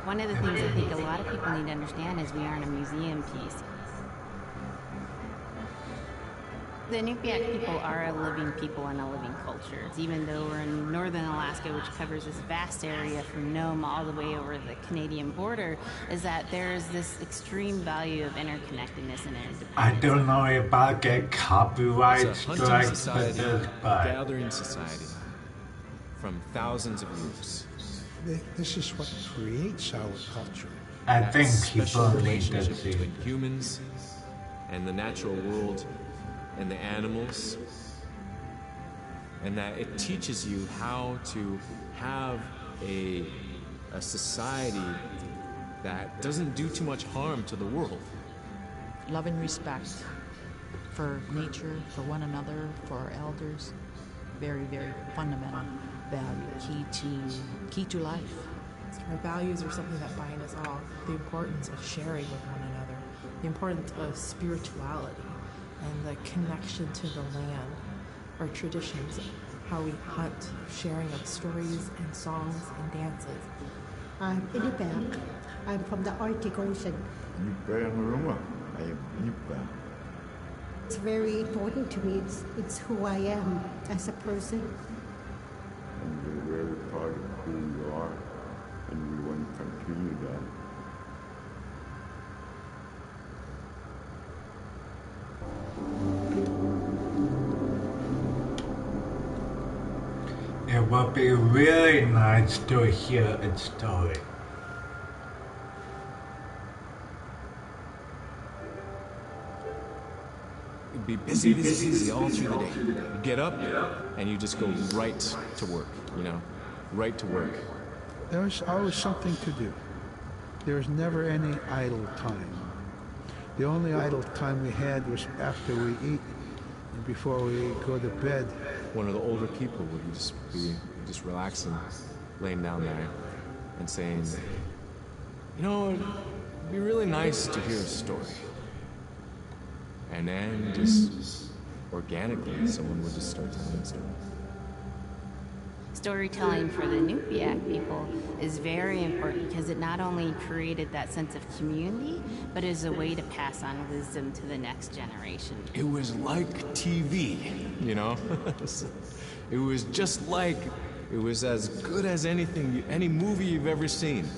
One of the things I think a lot of people need to understand is we aren't a museum piece. The Inupiaq people are a living people and a living culture. Even though we're in northern Alaska, which covers this vast area from Nome all the way over the Canadian border, is that there is this extreme value of interconnectedness and interdependence. I don't know if I'll get copyright strikes for this, but gathering society from thousands of years. This is what creates our culture. I think Special people need to relationship see between humans and the natural world and the animals, and that it teaches you how to have a society that doesn't do too much harm to the world. Love and respect for nature, for one another, for our elders. Very, very fundamental value, key to life. Our values are something that bind us all. The importance of sharing with one another, the importance of spirituality, and the connection to the land, our traditions, how we hunt, sharing of stories and songs and dances. I'm Inupiaq. I'm from the Arctic Ocean. It's very important to me. It's who I am as a person. And we're very proud of who you are, and we want to continue that. it would be really nice to hear a story. You'd be busy all through the day. You get up and you just go right to work, right to work. There was always something to do. There was never any idle time. The only idle time we had was after we eat and before we go to bed. One of the older people would just be relaxing, laying down there and saying, it'd be really nice to hear a story. And then just organically, someone would just start telling a story. Storytelling for the Inupiaq people is very important because it not only created that sense of community, but is a way to pass on wisdom to the next generation. It was like TV, It was just like, it was as good as any movie you've ever seen.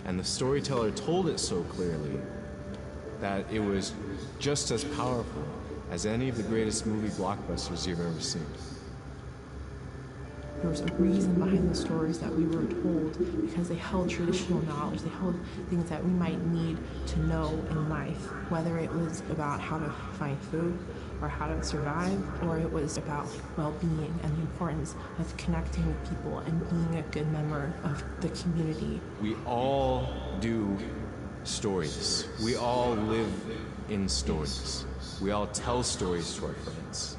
And the storyteller told it so clearly that it was just as powerful as any of the greatest movie blockbusters you've ever seen. There was a reason behind the stories that we were told because they held traditional knowledge. They held things that we might need to know in life, whether it was about how to find food or how to survive, or it was about well-being and the importance of connecting with people and being a good member of the community. We all do stories. We all live in stories. We all tell stories to our friends.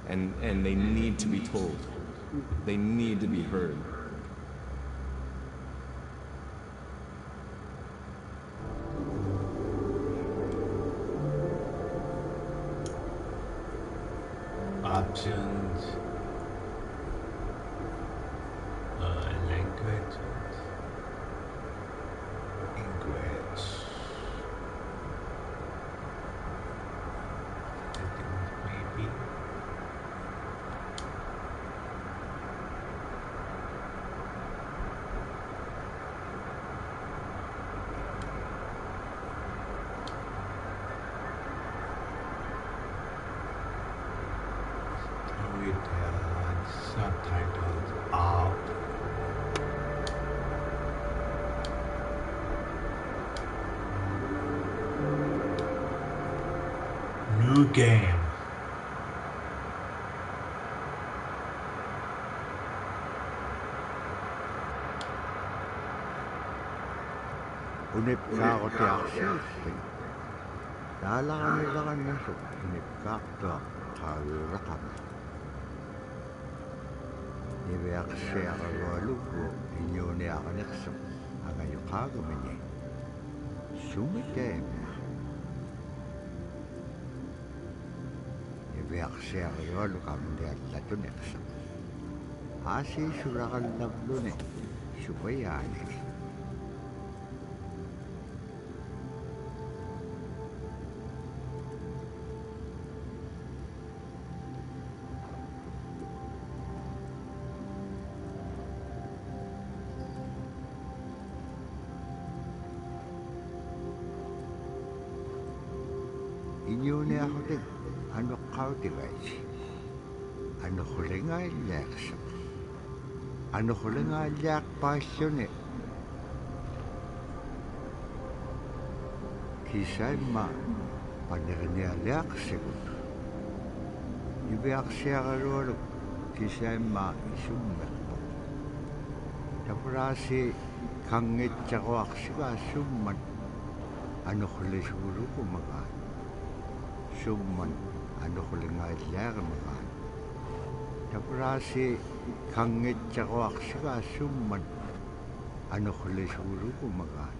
And they need to be told. They need to be heard. Options, language, English. I think maybe. Subtitles out. New game. Unipkaartiarsiusti. Taalaqamilerannasu unipkaartua qaaviuraqama. Niviaqsiaqagualukku inniuniaqanersuq angayuqaagumini. Sumiteemma. Niviaqsiaqagualuqamniallatunersuq. Aasiisulaqallавлуни supayaani. Anuneahote, Anu Kautivage, Anu Hulinga Jackson, Anu Hulinga Jack Passionate. Kisaima, Pandernia Jackson. Ibeaksiagarolo, Kisaima Isummerpo. Tabrasi Kangitjawaksiga Summan, Anuhulisurukumagan. Summan, Anuhulinga Jarmagan. Tabrasi Kangitjawaksiga Summan, Anuhulisurukumagan.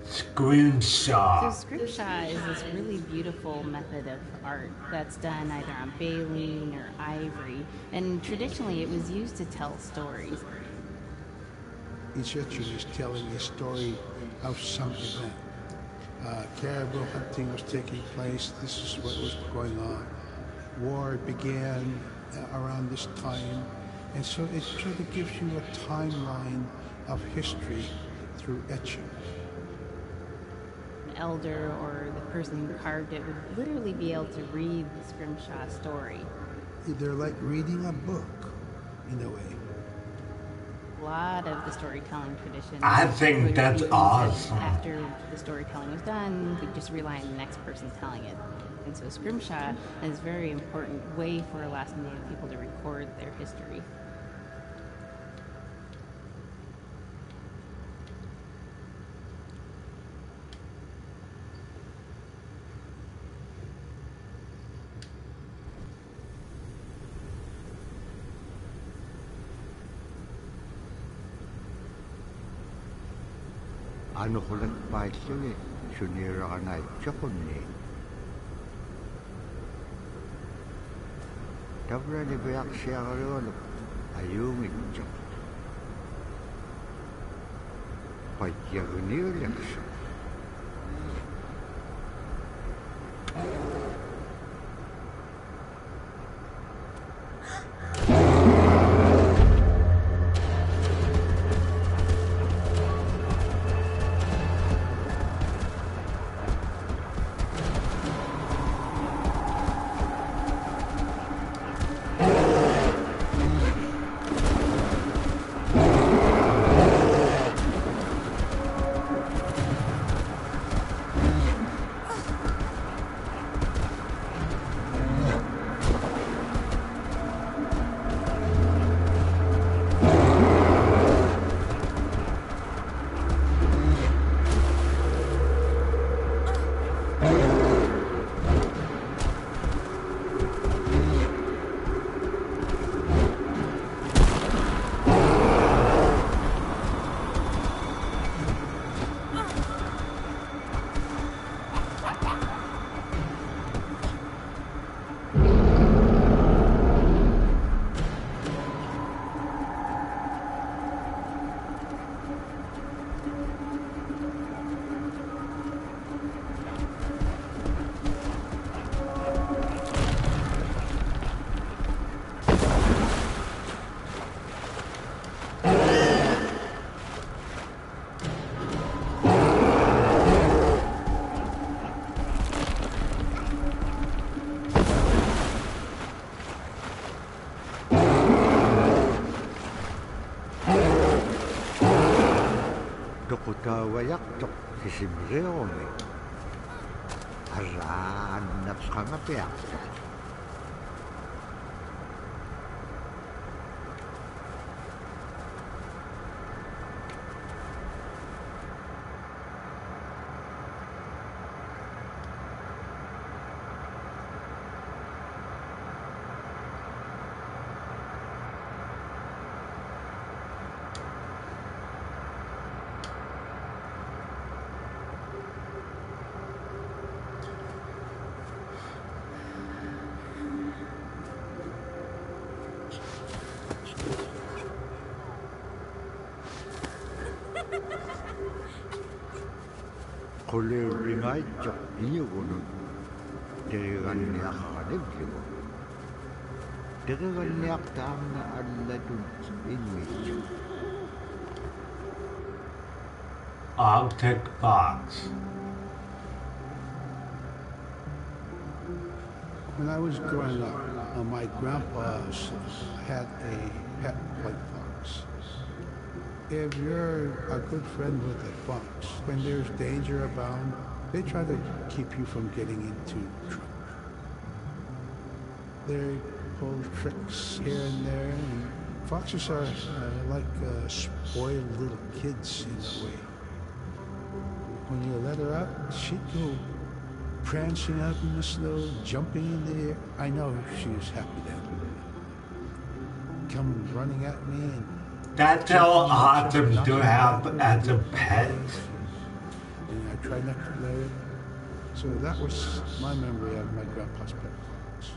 Scrimshaw. So scrimshaw is this really beautiful method of art that's done either on baleen or ivory, and traditionally it was used to tell stories. Each ritual is telling a story of some event. Caribou hunting was taking place. This is what was going on. War began around this time, and so it sort of gives you a timeline of history through etching. An elder or the person who carved it would literally be able to read the scrimshaw story. They're like reading a book, in a way. A lot of the storytelling tradition. I think that's awesome. After the storytelling was done, we just rely on the next person telling it. And so scrimshaw is a very important way for Alaskan Native people to record their history. Ano hulat pa ito sunira ka na chokon ni. Tabra ni bayak siya karoon ayungin chokon. Pagyagunir laksa. Wayak-tok kisimreome. Araan napsangapiak. Kole ringai chok inyo kono. Tegan niya kanib ligo. Diriganniaq taamna alladun inwich. Arctic Fox. When I was growing up, my grandpa had a pet white fox. If you're a good friend with a fox, when there's danger abound, they try to keep you from getting into trouble. They pull tricks here and there, and foxes are like spoiled little kids in a way. When you let her out, she'd go prancing out in the snow, jumping in the air. I know she was happy then. Come running at me and That's how awesome to have as a pet. and I tried not to let it. So that was my memory of my grandpa's pet fox.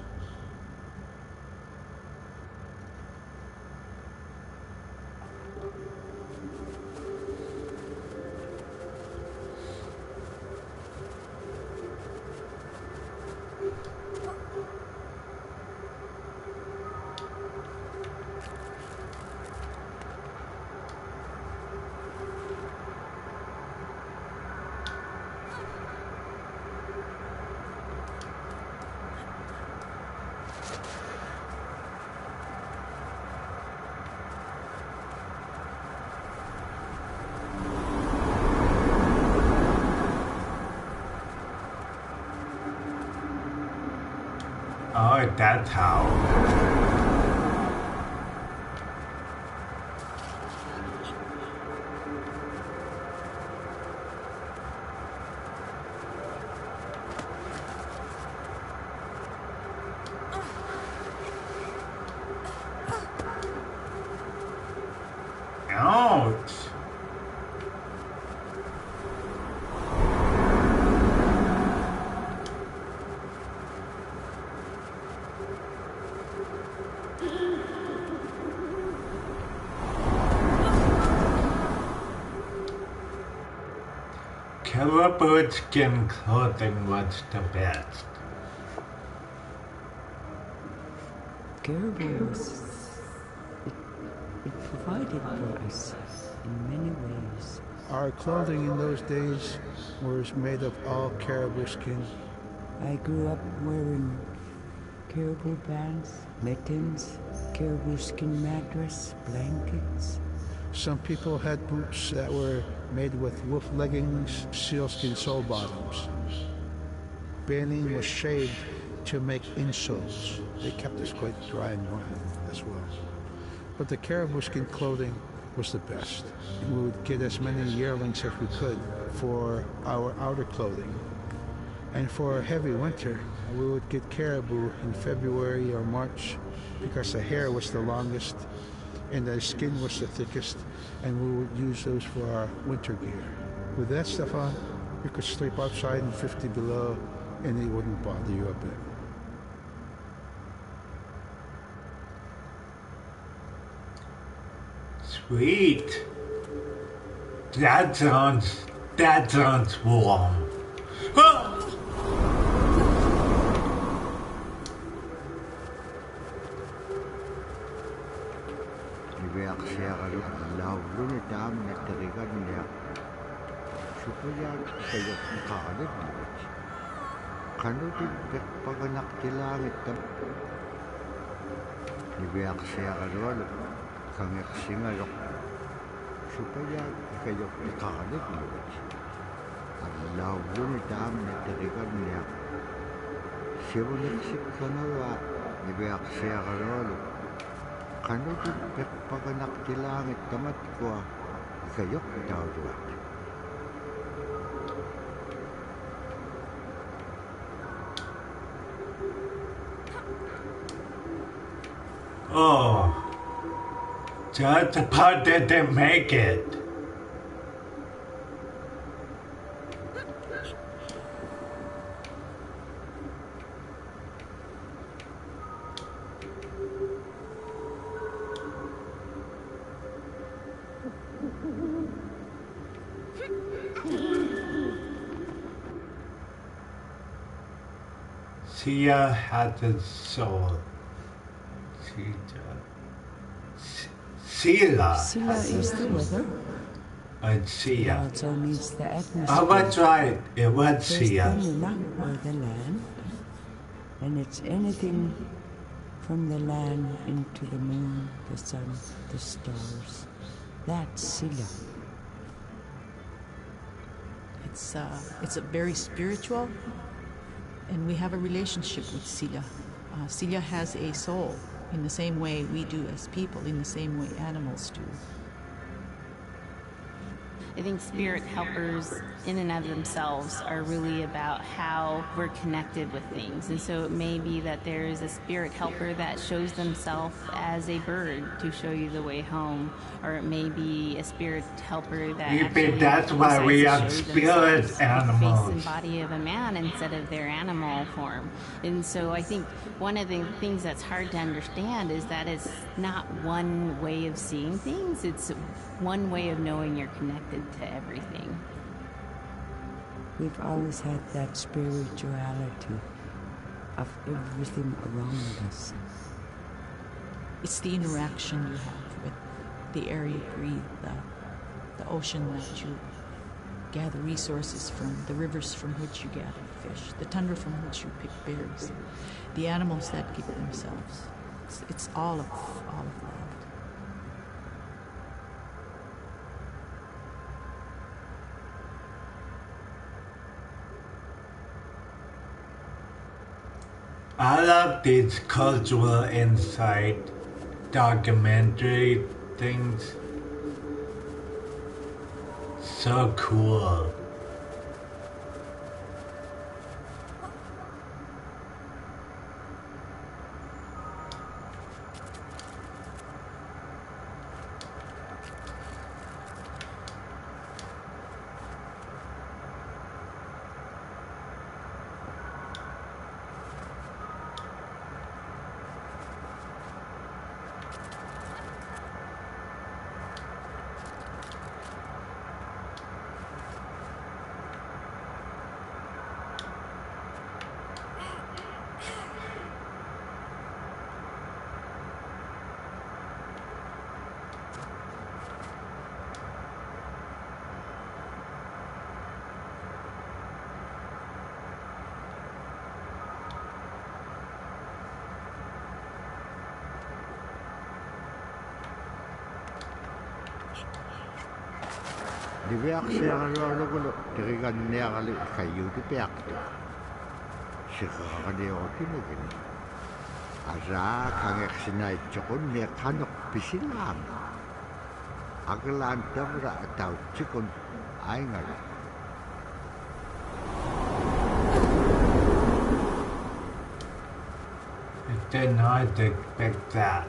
Oh, that's how. Ouch. Caribou skin clothing was the best. Caribou was it provided for us in many ways. Our clothing in those days was made of all caribou skin. I grew up wearing caribou bands, mittens, caribou skin mattress, blankets. Some people had boots that were made with wolf leggings, sealskin sole bottoms. Baleen was shaved to make insoles. They kept us quite dry and warm as well. But the caribou skin clothing was the best. We would get as many yearlings as we could for our outer clothing. And for a heavy winter, we would get caribou in February or March because the hair was the longest and the skin was the thickest, and we would use those for our winter gear. With that stuff on, you could sleep outside in 50 below and it wouldn't bother you a bit. Sweet. That sounds warm. Ah! Ibeaksiaqaluk laavluni taamna teriganniaq. Supayaak sayok iqaqalivluit. Qanutit peqpaganaqtilaangittam. Ibeaksiaqalualuk kangeqsingalok. Supayaak ikayok iqaqalivluit. Laavluni taamna teriganniaq. Sivuniqsikkanava ibeaksiaqalualuk. Qanutit peqpaganaqtilaangittammatkua ikayok tauduat. Oh, just the part that they make it. Sia had the soul. Sila. Sila is the weather. Sia. It also means the atmosphere. Oh, that's right. It was There's the Sia. Nuna, or the land. And it's anything from the land into the moon, the sun, the stars. That's Sila. It's a very spiritual, and we have a relationship with Sila. Sila has a soul in the same way we do as people, in the same way animals do. I think spirit helpers in and of themselves are really about how we're connected with things. And so it may be that there is a spirit helper that shows themselves as a bird to show you the way home. Or it may be a spirit helper that actually That's why we have decides to show spirit themselves the animals. face and body of a man instead of their animal form. And so I think one of the things that's hard to understand is that it's not one way of seeing things. It's one way of knowing you're connected to everything. We've always had that spirituality of everything around us. It's the interaction you have with the air you breathe, the ocean that you gather resources from, the rivers from which you gather fish, the tundra from which you pick berries, the animals that give themselves. It's all of that. I love these cultural insight documentary things. So cool. Diverseerluarlugu terigannearali kayyutipiaqtu siqaqaniortinugini asaa kangersinaittsoqunni qaneq pisinaanga aglaan tavra atautsikun aingala I did not expect that.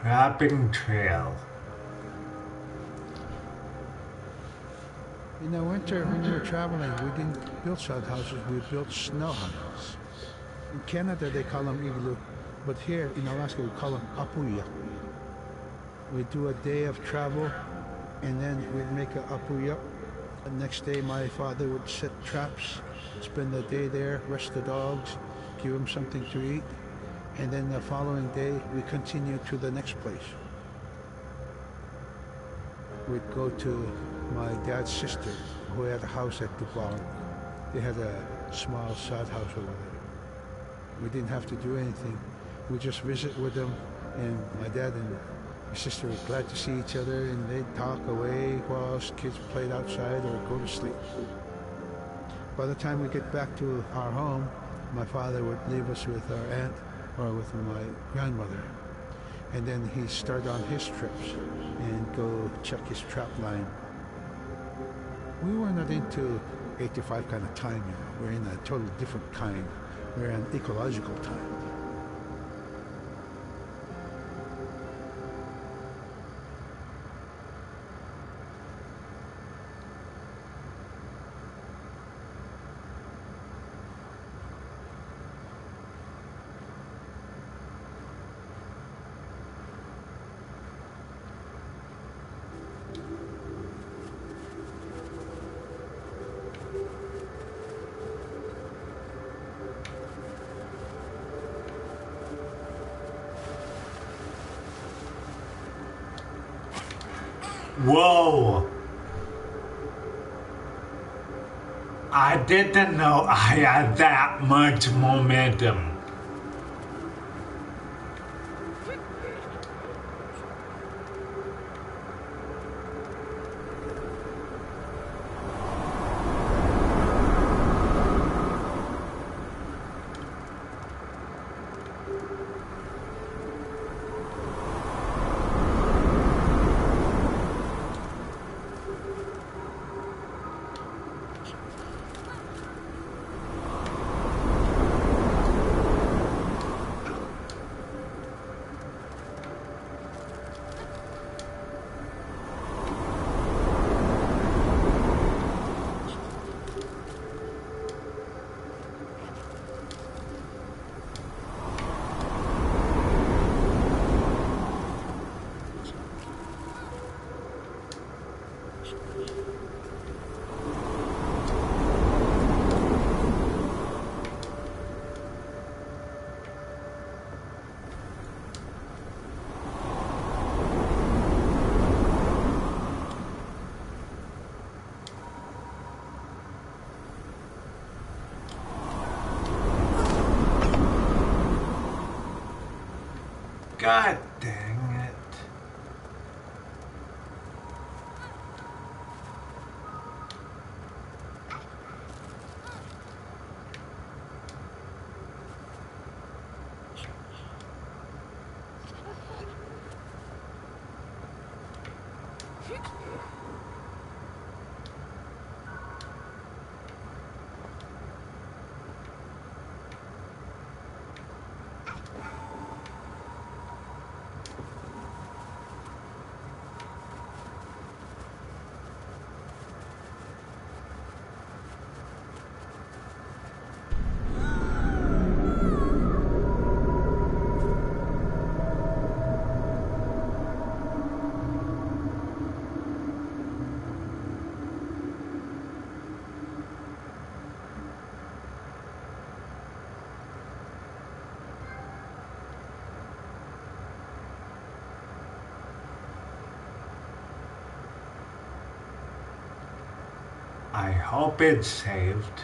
trapping trail. In the winter, when we were traveling, we didn't build sod houses, we built snow houses. In Canada, they call them igloo, but here in Alaska, we call them apuya. We do a day of travel, and then we'd make a apuya. The next day, my father would set traps, spend the day there, rest the dogs, give them something to eat, and then the following day, we continue to the next place. We'd go to my dad's sister, who had a house at Duval. They had a small sod house over there. We didn't have to do anything. We just visit with them, and my dad and my sister were glad to see each other, and they'd talk away while us kids played outside or go to sleep. By the time we get back to our home, my father would leave us with our aunt or with my grandmother. And then he'd start on his trips and go check his trap line. We were not into 8 to 5 kind of time, you know. We're in a totally different kind. We're in ecological time. Whoa! I didn't know I had that much momentum. God dang it. I hope it's saved.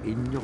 Inyo